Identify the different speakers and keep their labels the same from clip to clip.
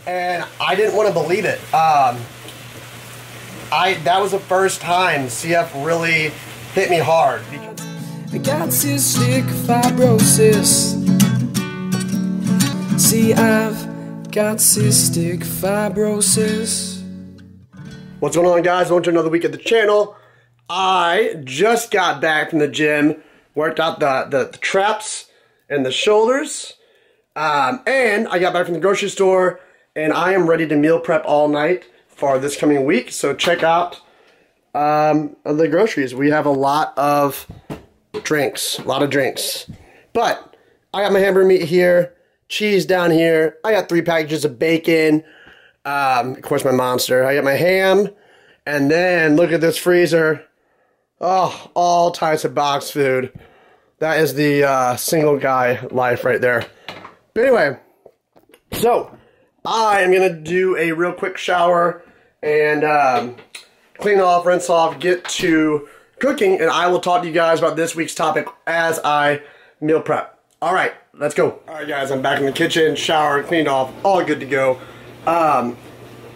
Speaker 1: and I didn't want to believe it. That was the first time CF really hit me hard.
Speaker 2: I got cystic fibrosis. See, I've got cystic fibrosis.
Speaker 1: What's going on, guys? Welcome to another week of the channel. I just got back from the gym, worked out the traps and the shoulders, and I got back from the grocery store, and I am ready to meal prep all night for this coming week. So check out the groceries. We have a lot of drinks, but I got my hamburger meat here, cheese down here. I got 3 packages of bacon, of course my Monster. I got my ham, and then look at this freezer. Oh, all types of box food. That is the single guy life right there. But anyway, so I am going to do a real quick shower and clean off, rinse off, get to cooking, and I will talk to you guys about this week's topic as I meal prep. Alright, let's go. Alright guys, I'm back in the kitchen, showered, cleaned off, all good to go.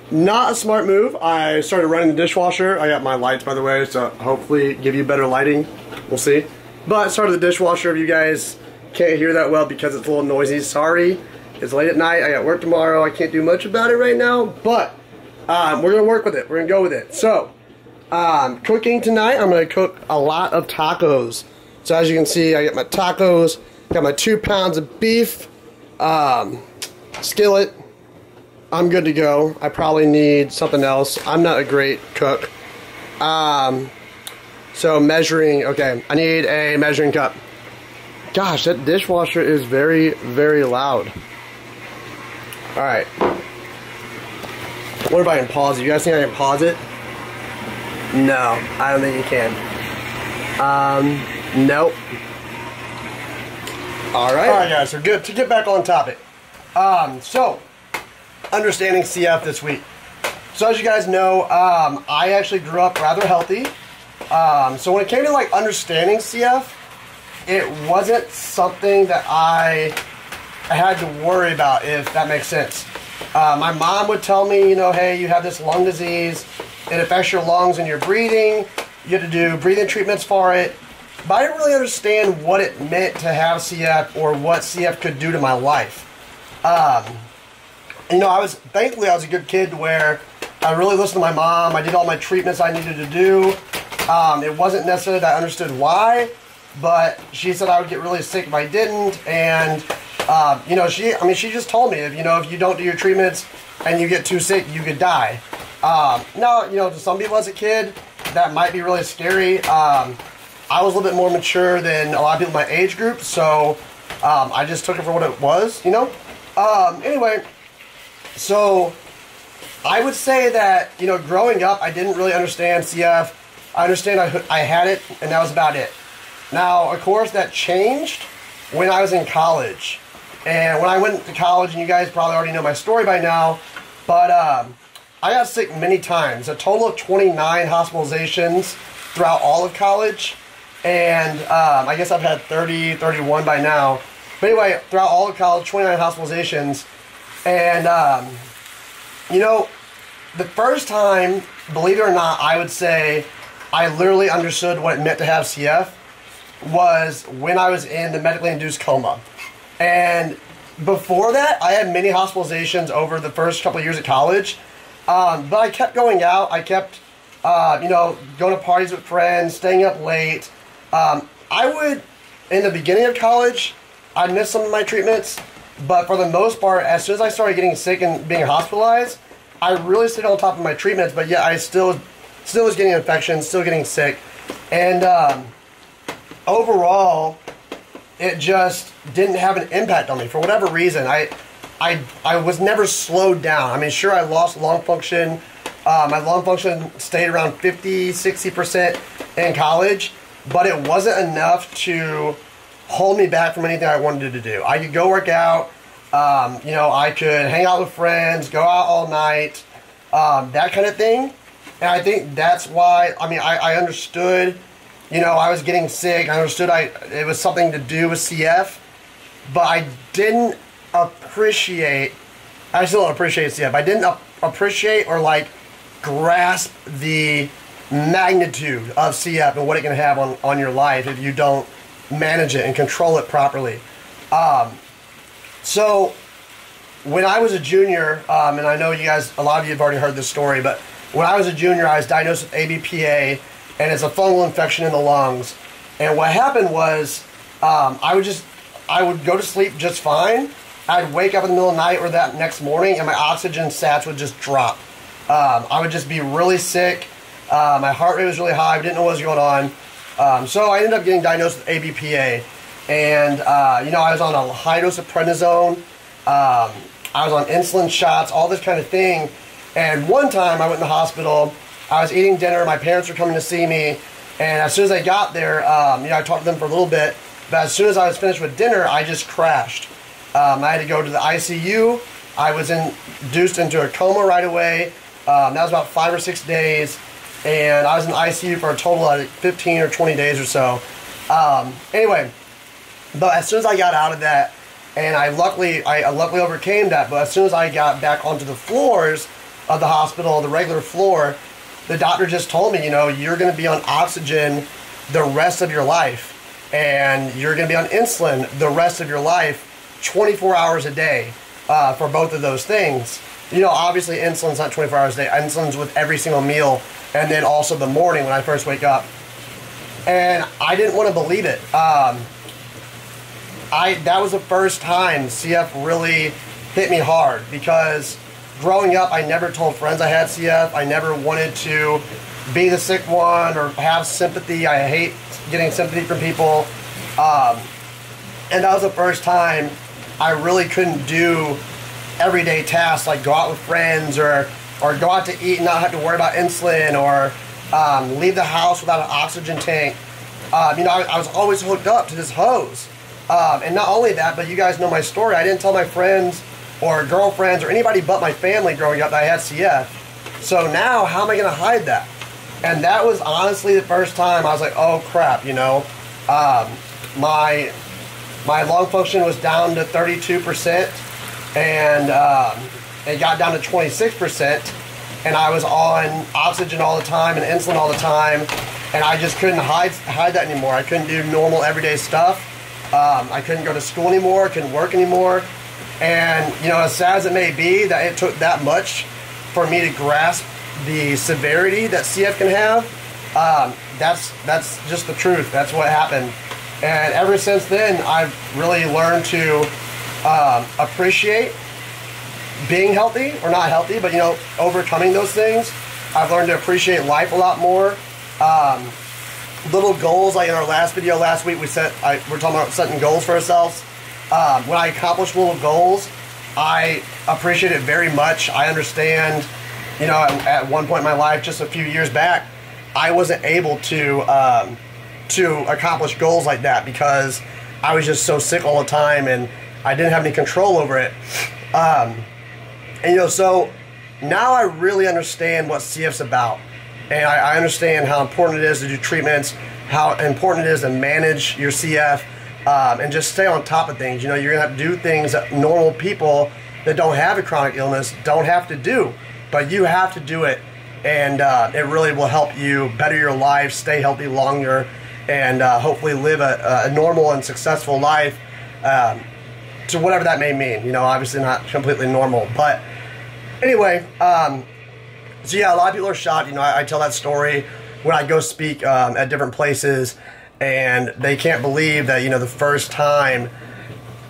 Speaker 1: Not a smart move. I started running the dishwasher. I got my lights, by the way, so hopefully give you better lighting. We'll see. But I started the dishwasher. If you guys can't hear that well because it's a little noisy, sorry. It's late at night. I got work tomorrow. I can't do much about it right now, but we're going to work with it. We're going to go with it. So, cooking tonight, I'm going to cook a lot of tacos. So as you can see, I got my tacos, got my 2 pounds of beef, skillet. I'm good to go. I probably need something else. I'm not a great cook. So measuring, okay, I need a measuring cup. Gosh, that dishwasher is very, very loud. Alright. What if I can pause it? You guys think I can pause it? No, I don't think you can. Nope. Alright. Alright guys, so good. To get back on topic. So, understanding CF this week. So as you guys know, I actually grew up rather healthy. So when it came to like understanding CF, it wasn't something that I had to worry about, if that makes sense. My mom would tell me, you know, hey, you have this lung disease, it affects your lungs and your breathing, you have to do breathing treatments for it. But I didn't really understand what it meant to have CF or what CF could do to my life. You know, thankfully I was a good kid where I really listened to my mom. I did all my treatments I needed to do. It wasn't necessarily that I understood why, but she said I would get really sick if I didn't. And, you know, she just told me, if you don't do your treatments and you get too sick, you could die. Now, you know, to some people as a kid, that might be really scary. I was a little bit more mature than a lot of people in my age group, so I just took it for what it was, you know. Anyway, so I would say that, you know, growing up, I didn't really understand CF. I understand I had it, and that was about it. Now, of course, that changed when I was in college. And when I went to college, and you guys probably already know my story by now, but I got sick many times. A total of 29 hospitalizations throughout all of college. And I guess I've had 30, 31 by now. But anyway, throughout all of college, 29 hospitalizations. And, you know, the first time, believe it or not, I would say I literally understood what it meant to have CF was when I was in the medically induced coma. And before that, I had many hospitalizations over the first couple of years at college. But I kept going out. I kept, you know, going to parties with friends, staying up late. I would, in the beginning of college, I'd miss some of my treatments. But for the most part, as soon as I started getting sick and being hospitalized, I really stayed on top of my treatments, but yet I still was getting infections, still getting sick. And overall, it just didn't have an impact on me for whatever reason. I was never slowed down. I mean, sure, I lost lung function. My lung function stayed around 50, 60% in college, but it wasn't enough to hold me back from anything I wanted to do. I could go work out, you know, I could hang out with friends, go out all night, that kind of thing. And I think that's why, I mean, I understood, you know, I was getting sick. I understood it was something to do with CF, but I didn't appreciate I still don't appreciate CF. I didn't appreciate or like grasp the magnitude of CF and what it can have on your life if you don't manage it and control it properly. So when I was a junior, and I know you guys, a lot of you have already heard this story, but when I was a junior, I was diagnosed with ABPA, and it's a fungal infection in the lungs. And what happened was, I would go to sleep just fine. I'd wake up in the middle of the night or that next morning, and my oxygen sats would just drop. I would just be really sick. My heart rate was really high. I didn't know what was going on. So I ended up getting diagnosed with ABPA. And, you know, I was on a high dose of prednisone. I was on insulin shots, all this kind of thing. And one time I went in the hospital. I was eating dinner. My parents were coming to see me. And as soon as I got there, you know, I talked to them for a little bit. But as soon as I was finished with dinner, I just crashed. I had to go to the ICU. I was induced into a coma right away. That was about 5 or 6 days. And I was in the ICU for a total of 15 or 20 days or so. Anyway, but as soon as I got out of that, and I luckily overcame that, but as soon as I got back onto the floors of the hospital, the regular floor, the doctor just told me, you know, you're going to be on oxygen the rest of your life. And you're going to be on insulin the rest of your life, 24 hours a day, for both of those things. You know, obviously insulin's not 24 hours a day. Insulin's with every single meal, and then also the morning when I first wake up. And I didn't want to believe it. That was the first time CF really hit me hard, because growing up, I never told friends I had CF. I never wanted to be the sick one or have sympathy. I hate getting sympathy from people. And that was the first time I really couldn't do everyday tasks like go out with friends or go out to eat and not have to worry about insulin, or leave the house without an oxygen tank. You know, I was always hooked up to this hose. And not only that, but you guys know my story. I didn't tell my friends or girlfriends or anybody but my family growing up that I had CF. So now, how am I going to hide that? And that was honestly the first time I was like, oh crap, you know. My lung function was down to 32%, and it got down to 26%, and I was on oxygen all the time and insulin all the time, and I just couldn't hide that anymore. I couldn't do normal everyday stuff. I couldn't go to school anymore, I couldn't work anymore. And, you know, as sad as it may be that it took that much for me to grasp the severity that CF can have, that's just the truth. That's what happened. And ever since then, I've really learned to appreciate being healthy, or not healthy, but, you know, overcoming those things. I've learned to appreciate life a lot more. Little goals, like in our last video last week, we're talking about setting goals for ourselves. When I accomplish little goals, I appreciate it very much. I understand, you know, at one point in my life, just a few years back, I wasn't able to accomplish goals like that because I was just so sick all the time and I didn't have any control over it. And, you know, so now I really understand what CF's about. And I understand how important it is to do treatments, how important it is to manage your CF, and just stay on top of things. You know, you're going to have to do things that normal people that don't have a chronic illness don't have to do. But you have to do it, and it really will help you better your life, stay healthy longer, and hopefully live a normal and successful life, to whatever that may mean. You know, obviously not completely normal. But anyway, so yeah, a lot of people are shocked. You know, I tell that story when I go speak at different places, and they can't believe that, you know, the first time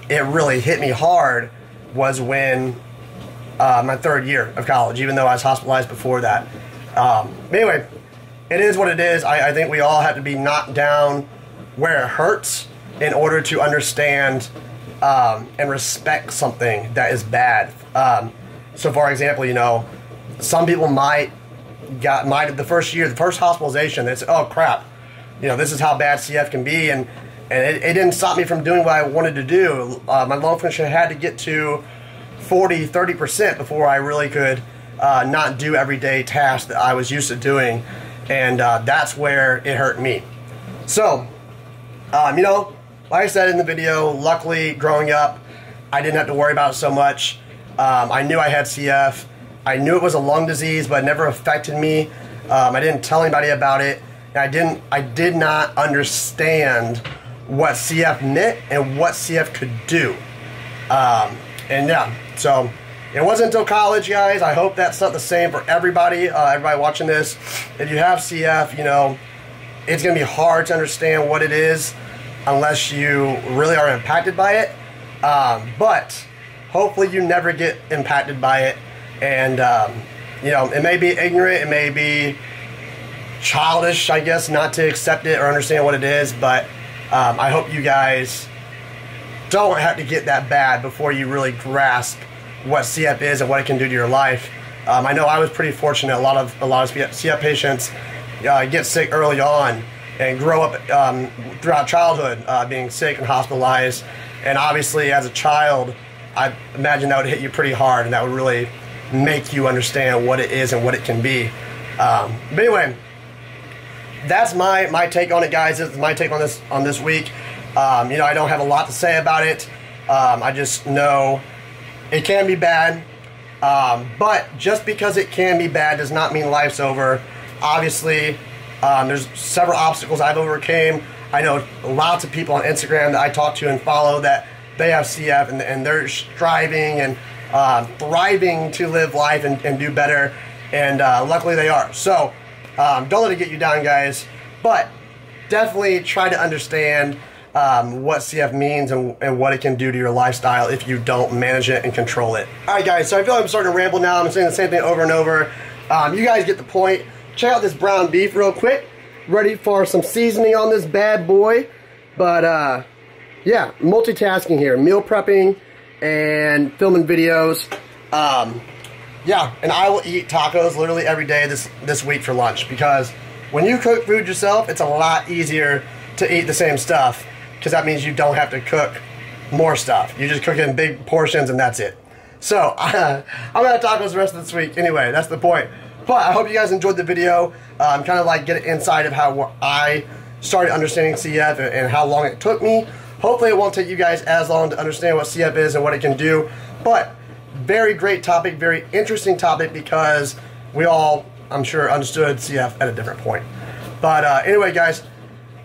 Speaker 1: it really hit me hard was when my third year of college, even though I was hospitalized before that. Anyway, it is what it is. I think we all have to be knocked down where it hurts in order to understand and respect something that is bad. So for example, you know, some people might the first year, the first hospitalization, they say, oh crap, you know, this is how bad CF can be, and it didn't stop me from doing what I wanted to do. My lung function had to get to 30% before I really could not do everyday tasks that I was used to doing, and that's where it hurt me. So, you know, like I said in the video, luckily growing up, I didn't have to worry about it so much. I knew I had CF. I knew it was a lung disease, but it never affected me. I didn't tell anybody about it, and I did not understand what CF meant and what CF could do. And yeah, so it wasn't until college, guys. I hope that's not the same for everybody. Everybody watching this, if you have CF, you know, it's going to be hard to understand what it is unless you really are impacted by it. But hopefully you never get impacted by it. And, you know, it may be ignorant, it may be childish, I guess, not to accept it or understand what it is. But I hope you guys don't have to get that bad before you really grasp what CF is and what it can do to your life. I know I was pretty fortunate. A lot of CF patients get sick early on and grow up throughout childhood being sick and hospitalized. And obviously, as a child, I imagine that would hit you pretty hard, and that would really make you understand what it is and what it can be. But anyway, that's my take on it, guys. This is my take on this week. You know, I don't have a lot to say about it. I just know it can be bad. But just because it can be bad does not mean life's over. Obviously, there's several obstacles I've overcame. I know lots of people on Instagram that I talk to and follow that they have CF and they're striving and thriving to live life and do better. And luckily they are. So don't let it get you down, guys. But definitely try to understand what CF means and what it can do to your lifestyle if you don't manage it and control it. Alright, guys, so I feel like I'm starting to ramble now. I'm saying the same thing over and over. You guys get the point. Check out this ground beef real quick. Ready for some seasoning on this bad boy. But yeah, multitasking here. Meal prepping and filming videos. Yeah, and I will eat tacos literally every day this week for lunch, because when you cook food yourself, it's a lot easier to eat the same stuff, because that means you don't have to cook more stuff. You just cook it in big portions and that's it. So I'm gonna have tacos the rest of this week anyway. That's the point. But I hope you guys enjoyed the video. Kind of like get an insight of how I started understanding CF and how long it took me. Hopefully it won't take you guys as long to understand what CF is and what it can do. But very great topic, very interesting topic, because we all, I'm sure, understood CF at a different point. But anyway, guys,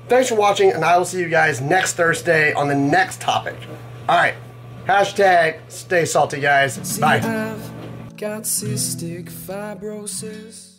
Speaker 1: thanks for watching, and I will see you guys next Thursday on the next topic. Alright, hashtag stay salty, guys. Bye.
Speaker 2: I've got cystic fibrosis.